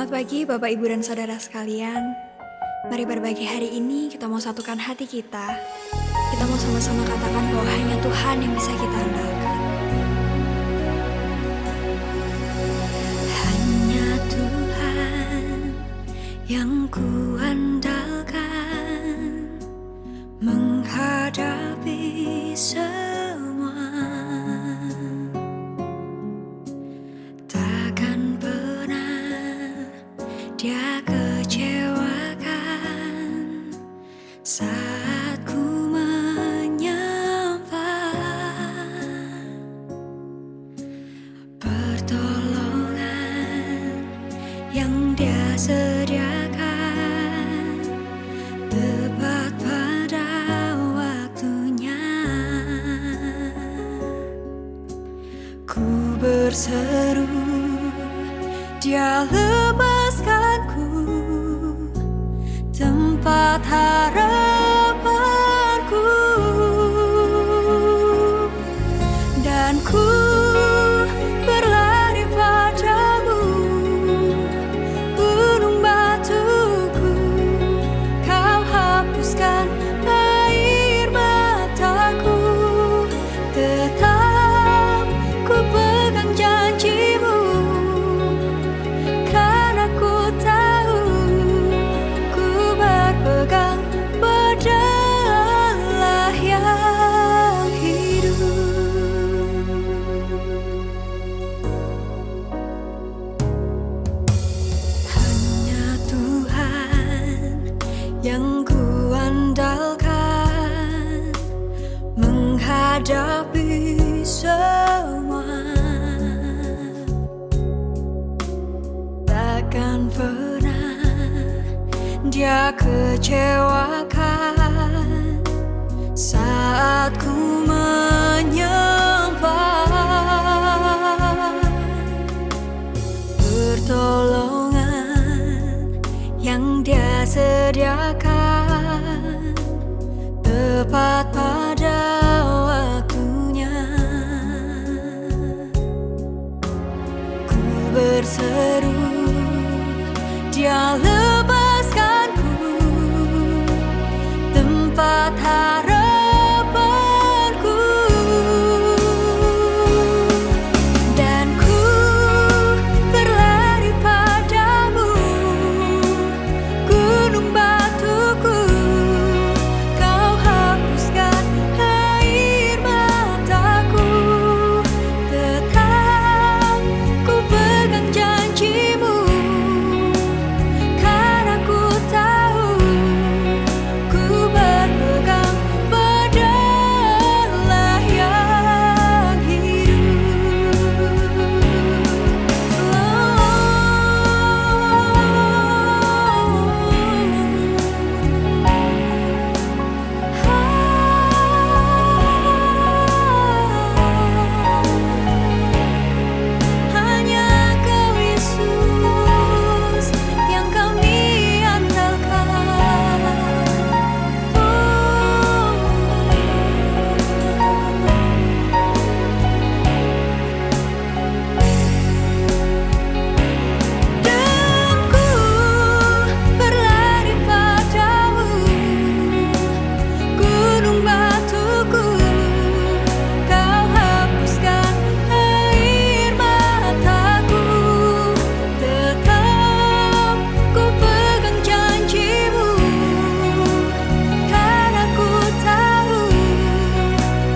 Selamat pagi Bapak, Ibu, dan Saudara sekalian. Mari berbagi hari ini kita mau satukan hati kita. Kita mau sama-sama katakan bahwa hanya Tuhan yang bisa kita andalkan. Hanya Tuhan yang ku andalkan menghadapi semua. Takkan pernah Dia kecewakan saat ku menyembah. Pertolongan yang Dia sediakan tepat pada waktunya. Ku berseru, Dia lepaskanku, tempat harapanku, dan ku berlari padamu, gunung batuku. Kau hapuskan air mataku, tetap ku pegang janjimu, karena ku tahu ku berpegang pada Allah yang hidup. Hanya Tuhan yang ku andalkan menghadapi semua. Takkan pernah Dia kecewakan saat ku menyembah. Pertolongan yang Dia sediakan tepat pada waktunya. Ku berseru, Dia lepaskanku, tempat harapanku, dan ku berlari padamu, gunung batuku. Kau hapuskan air mataku, tetap ku pegang janjimu, karena ku tahu ku berpegang pada Allah yang hanya Kau Yesus yang kami andalkan. Dan ku berlari padamu, gunung batuku. Kau hapuskan air mataku, tetap ku pegang janjimu, karena ku tahu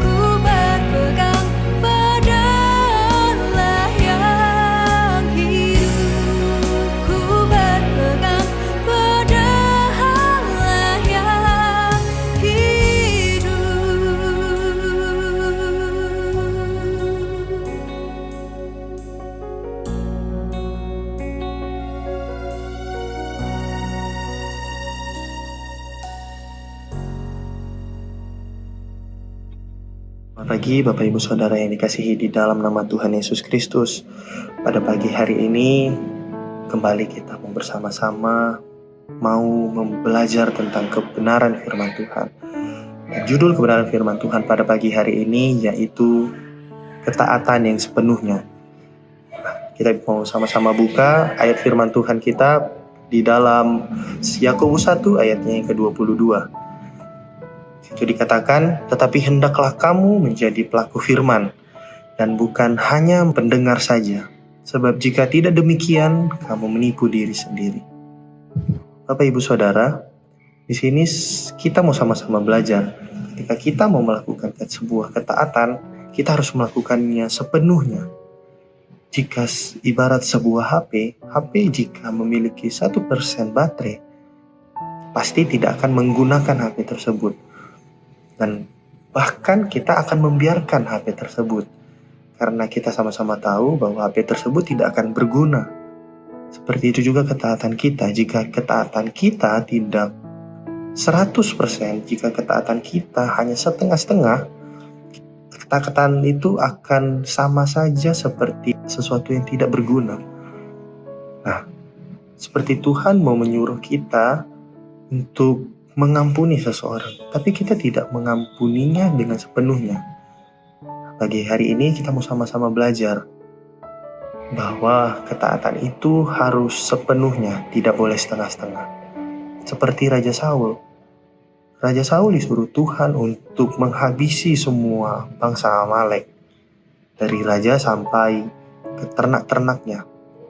ku berpegang pada Allah yang hidup. Ku berpegang pada Allah yang hidup. Selamat pagi Bapak Ibu Saudara yang dikasihi di dalam nama Tuhan Yesus Kristus. Pada pagi hari ini kembali kita mau bersama-sama mau belajar tentang kebenaran firman Tuhan. Dan judul kebenaran firman Tuhan pada pagi hari ini yaitu ketaatan yang sepenuhnya. Kita mau sama-sama buka ayat firman Tuhan kita di dalam Yakobus 1 ayatnya yang ke-22. Itu dikatakan, tetapi hendaklah kamu menjadi pelaku firman dan bukan hanya pendengar saja. Sebab jika tidak demikian, kamu menipu diri sendiri. Bapak Ibu Saudara, di sini kita mau sama-sama belajar. Ketika kita mau melakukan sebuah ketaatan, kita harus melakukannya sepenuhnya. Jika ibarat sebuah HP jika memiliki 1% baterai, pasti tidak akan menggunakan HP tersebut. Dan bahkan kita akan membiarkan HP tersebut. Karena kita sama-sama tahu bahwa HP tersebut tidak akan berguna. Seperti itu juga ketaatan kita. Jika ketaatan kita tidak 100%, jika ketaatan kita hanya setengah-setengah, ketaatan itu akan sama saja seperti sesuatu yang tidak berguna. Nah, seperti Tuhan mau menyuruh kita untuk mengampuni seseorang, tapi kita tidak mengampuninya dengan sepenuhnya. Bagi hari ini kita mau sama-sama belajar bahwa ketaatan itu harus sepenuhnya, tidak boleh setengah-setengah. Seperti Raja Saul. Raja Saul disuruh Tuhan untuk menghabisi semua bangsa Amalek, dari raja sampai ke ternak-ternaknya.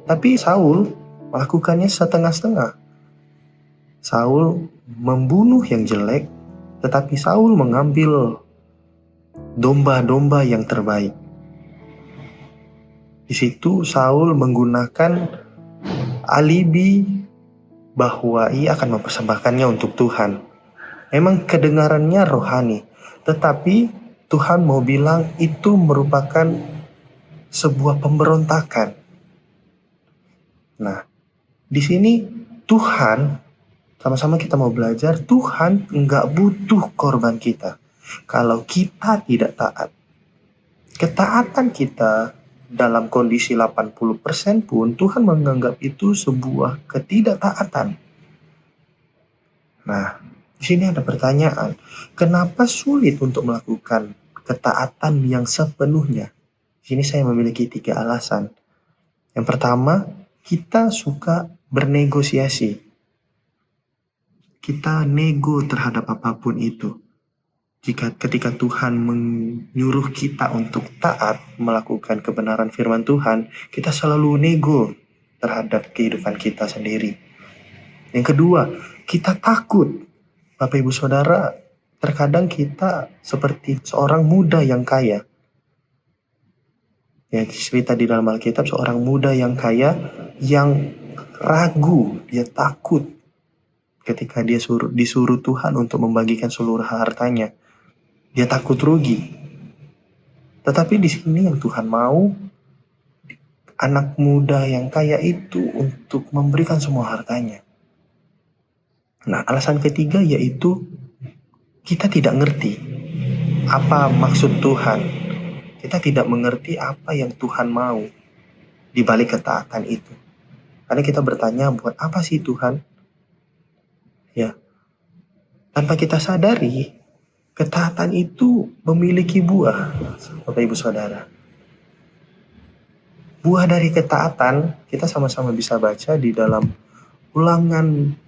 Tapi Saul melakukannya setengah-setengah. Saul membunuh yang jelek, tetapi Saul mengambil domba-domba yang terbaik. Di situ Saul menggunakan alibi bahwa ia akan mempersembahkannya untuk Tuhan. Memang kedengarannya rohani, tetapi Tuhan mau bilang itu merupakan sebuah pemberontakan. Nah, di sini Tuhan, sama-sama kita mau belajar, Tuhan enggak butuh korban kita. Kalau kita tidak taat. Ketaatan kita dalam kondisi 80% pun Tuhan menganggap itu sebuah ketidaktaatan. Nah, di sini ada pertanyaan, kenapa sulit untuk melakukan ketaatan yang sepenuhnya? Di sini saya memiliki 3 alasan. Yang pertama, kita suka bernegosiasi. Kita nego terhadap apapun itu. Ketika Tuhan menyuruh kita untuk taat melakukan kebenaran firman Tuhan, kita selalu nego terhadap kehidupan kita sendiri. Yang kedua, kita takut. Bapak Ibu Saudara, terkadang kita seperti seorang muda yang kaya. Ya, cerita di dalam Alkitab, seorang muda yang kaya yang ragu, dia takut ketika dia disuruh Tuhan untuk membagikan seluruh hartanya. Dia takut rugi. Tetapi di sini yang Tuhan mau, anak muda yang kaya itu untuk memberikan semua hartanya. Nah, alasan ketiga yaitu kita tidak ngerti apa maksud Tuhan. Kita tidak mengerti apa yang Tuhan mau di balik ketaatan itu. Karena kita bertanya, buat apa sih Tuhan? Ya, tanpa kita sadari, ketaatan itu memiliki buah, Bapak Ibu Saudara. Buah dari ketaatan, kita sama-sama bisa baca di dalam Ulangan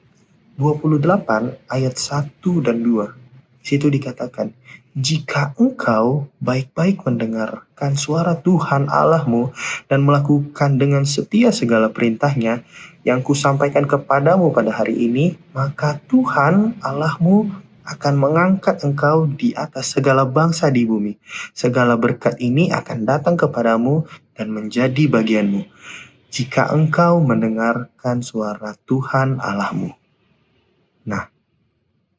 28 ayat 1 dan 2. Di situ dikatakan, jika engkau baik-baik mendengarkan suara Tuhan Allahmu dan melakukan dengan setia segala perintahnya yang kusampaikan kepadamu pada hari ini, maka Tuhan Allahmu akan mengangkat engkau di atas segala bangsa di bumi. Segala berkat ini akan datang kepadamu dan menjadi bagianmu, jika engkau mendengarkan suara Tuhan Allahmu. Nah,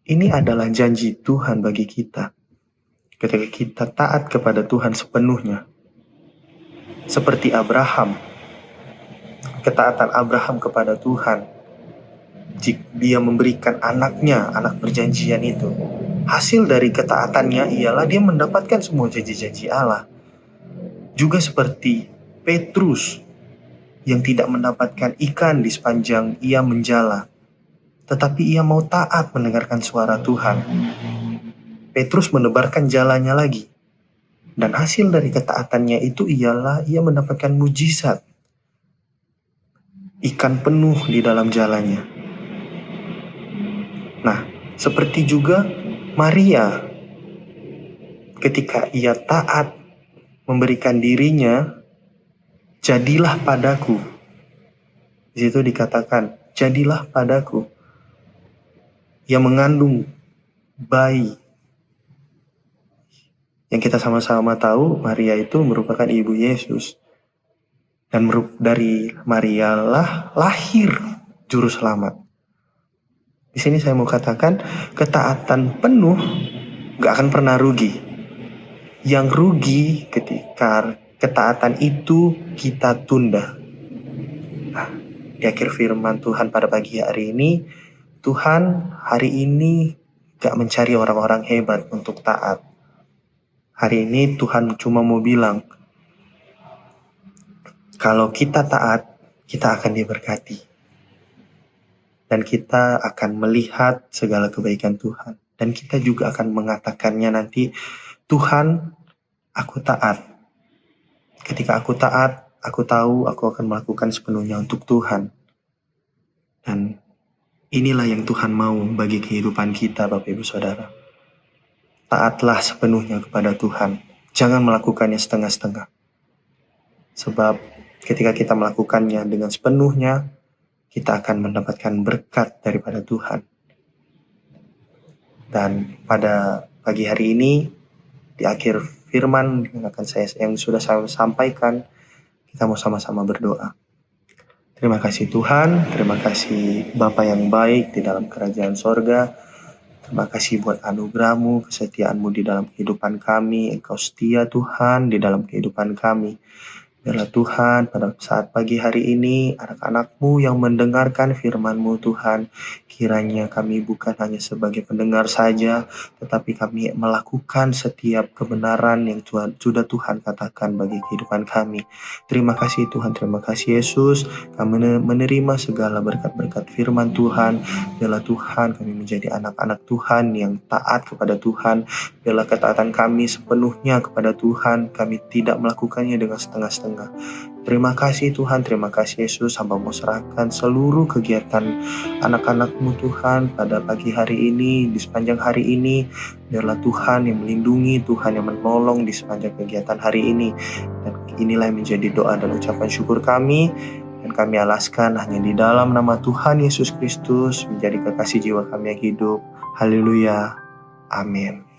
ini adalah janji Tuhan bagi kita. Ketika kita taat kepada Tuhan sepenuhnya. Seperti Abraham. Ketaatan Abraham kepada Tuhan. Jika dia memberikan anaknya, anak perjanjian itu. Hasil dari ketaatannya ialah dia mendapatkan semua janji-janji Allah. Juga seperti Petrus yang tidak mendapatkan ikan di sepanjang ia menjala. Tetapi ia mau taat mendengarkan suara Tuhan. Petrus menebarkan jalannya lagi. Dan hasil dari ketaatannya itu ialah ia mendapatkan mujizat. ikan penuh di dalam jalannya. Nah, seperti juga Maria, ketika ia taat memberikan dirinya, jadilah padaku. Di situ dikatakan, jadilah padaku. Ia mengandung bayi. Yang kita sama-sama tahu, Maria itu merupakan ibu Yesus. Dan dari Maria lah lahir juru selamat. Di sini saya mau katakan, ketaatan penuh gak akan pernah rugi. Yang rugi ketika ketaatan itu kita tunda. Nah, di akhir firman Tuhan pada pagi hari ini, Tuhan hari ini gak mencari orang-orang hebat untuk taat. Hari ini Tuhan cuma mau bilang, kalau kita taat, kita akan diberkati. Dan kita akan melihat segala kebaikan Tuhan. Dan kita juga akan mengatakannya nanti, Tuhan, aku taat. Ketika aku taat, aku tahu aku akan melakukan sepenuhnya untuk Tuhan. Dan inilah yang Tuhan mau bagi kehidupan kita, Bapak Ibu Saudara. Taatlah sepenuhnya kepada Tuhan. Jangan melakukannya setengah-setengah. Sebab ketika kita melakukannya dengan sepenuhnya, kita akan mendapatkan berkat daripada Tuhan. Dan pada pagi hari ini, di akhir firman yang sudah saya sampaikan, kita mau sama-sama berdoa. Terima kasih Tuhan, terima kasih Bapa yang baik di dalam kerajaan sorga. Terima kasih buat anugerah-Mu, kesetiaan-Mu di dalam kehidupan kami. Engkau setia Tuhan di dalam kehidupan kami. Biarlah Tuhan pada saat pagi hari ini anak-anak-Mu yang mendengarkan firman-Mu Tuhan, kiranya kami bukan hanya sebagai pendengar saja, tetapi kami melakukan setiap kebenaran yang sudah Tuhan katakan bagi kehidupan kami. Terima kasih Tuhan, terima kasih Yesus. Kami menerima segala berkat-berkat firman Tuhan. Biarlah Tuhan kami menjadi anak-anak Tuhan yang taat kepada Tuhan. Biarlah ketaatan kami sepenuhnya kepada Tuhan. Kami tidak melakukannya dengan setengah-setengah. Terima kasih Tuhan, terima kasih Yesus. Hamba mau serahkan seluruh kegiatan anak-anak-Mu Tuhan pada pagi hari ini, di sepanjang hari ini. Biarlah Tuhan yang melindungi, Tuhan yang menolong di sepanjang kegiatan hari ini. Dan inilah yang menjadi doa dan ucapan syukur kami. Dan kami alaskan hanya di dalam nama Tuhan Yesus Kristus, menjadi kekasih jiwa kami yang hidup. Haleluya. Amin.